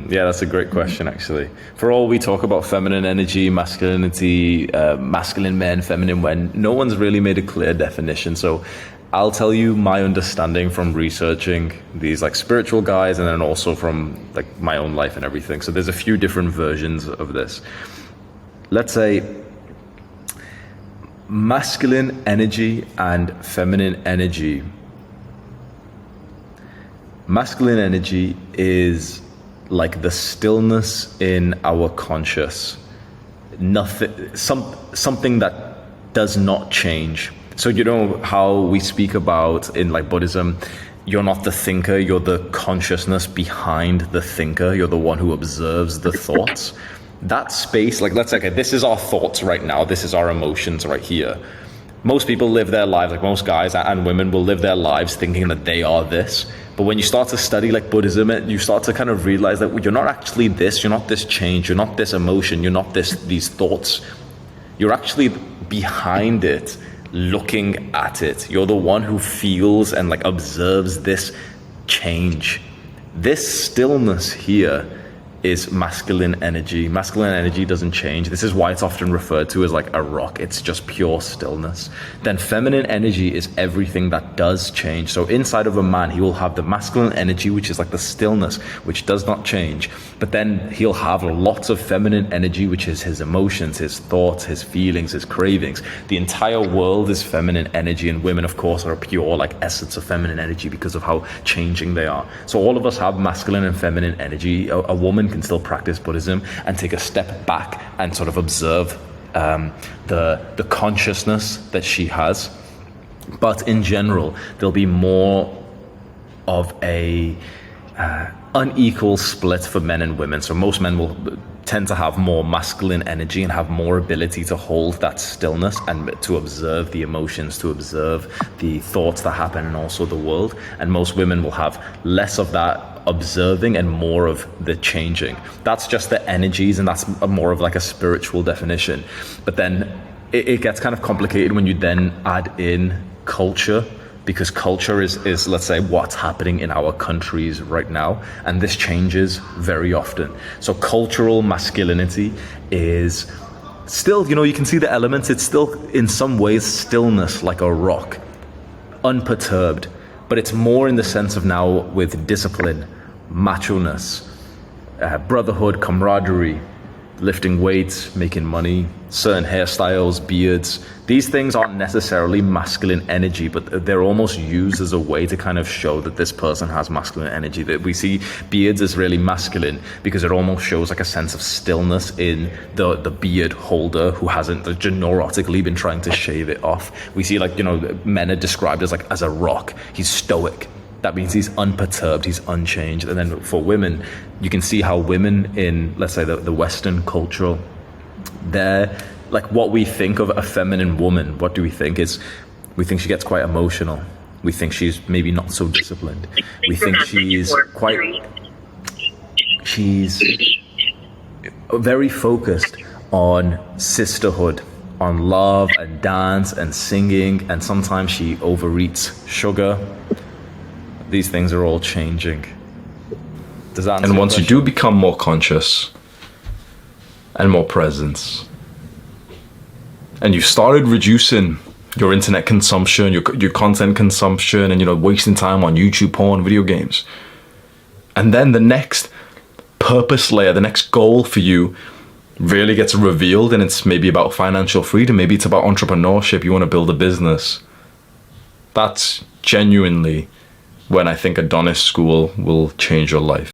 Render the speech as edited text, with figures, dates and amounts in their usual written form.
Yeah, that's a great question, actually. For all we talk about feminine energy, masculinity, masculine men, feminine men, no one's really made a clear definition. So I'll tell you my understanding from researching these like spiritual guys, and then also from like my own life and everything. So there's a few different versions of this. Let's say masculine energy and feminine energy. Masculine energy is like the stillness in our conscious, something that does not change. So you know how we speak about in like Buddhism, you're not the thinker, you're the consciousness behind the thinker, you're the one who observes the thoughts. That space, like let's say, okay, this is our thoughts right now, this is our emotions right here. Most people live their lives, like most guys and women will live their lives thinking that they are this. But when you start to study like Buddhism, you start to kind of realize that you're not actually this, you're not this change, you're not this emotion, you're not these thoughts. You're actually behind it, looking at it. You're the one who feels and like observes this change. This stillness here is masculine energy. Masculine energy doesn't change. This is why it's often referred to as like a rock. It's just pure stillness. Then feminine energy is everything that does change. So inside of a man, he will have the masculine energy, which is like the stillness, which does not change. But then he'll have lots of feminine energy, which is his emotions, his thoughts, his feelings, his cravings. The entire world is feminine energy, and women, of course, are a pure like essence of feminine energy because of how changing they are. So all of us have masculine and feminine energy. A woman can still practice Buddhism and take a step back and sort of observe the consciousness that she has. But in general, there'll be more of a unequal split for men and women. So most men will tend to have more masculine energy and have more ability to hold that stillness and to observe the emotions, to observe the thoughts that happen and also the world. And most women will have less of that observing and more of the changing. That's just the energies, and that's more of like a spiritual definition. But then it gets kind of complicated when you then add in culture, because culture is let's say what's happening in our countries right now, and this changes very often. So cultural masculinity is still, you know, you can see the elements. It's still in some ways stillness, like a rock, unperturbed, but it's more in the sense of now with discipline, macho-ness, brotherhood, camaraderie, lifting weights, making money, certain hairstyles, beards. These things aren't necessarily masculine energy, but they're almost used as a way to kind of show that this person has masculine energy. That we see beards as really masculine because it almost shows like a sense of stillness in the beard holder who hasn't neurotically been trying to shave it off. We see like, you know, men are described as like as a rock. He's stoic. That means he's unperturbed, he's unchanged. And then for women, you can see how women in, let's say, the Western culture, they're like what we think of a feminine woman. What do we think? We think she gets quite emotional. We think she's maybe not so disciplined. We think she's very focused on sisterhood, on love and dance and singing, and sometimes she overeats sugar. These things are all changing. Does that answer And your once question? you do become more conscious and more present, and you started reducing your internet consumption, your content consumption, and, you know, wasting time on YouTube porn, video games, and then the next purpose layer, the next goal for you really gets revealed, and it's maybe about financial freedom, maybe it's about entrepreneurship, you want to build a business. That's genuinely when I think Adonis School will change your life.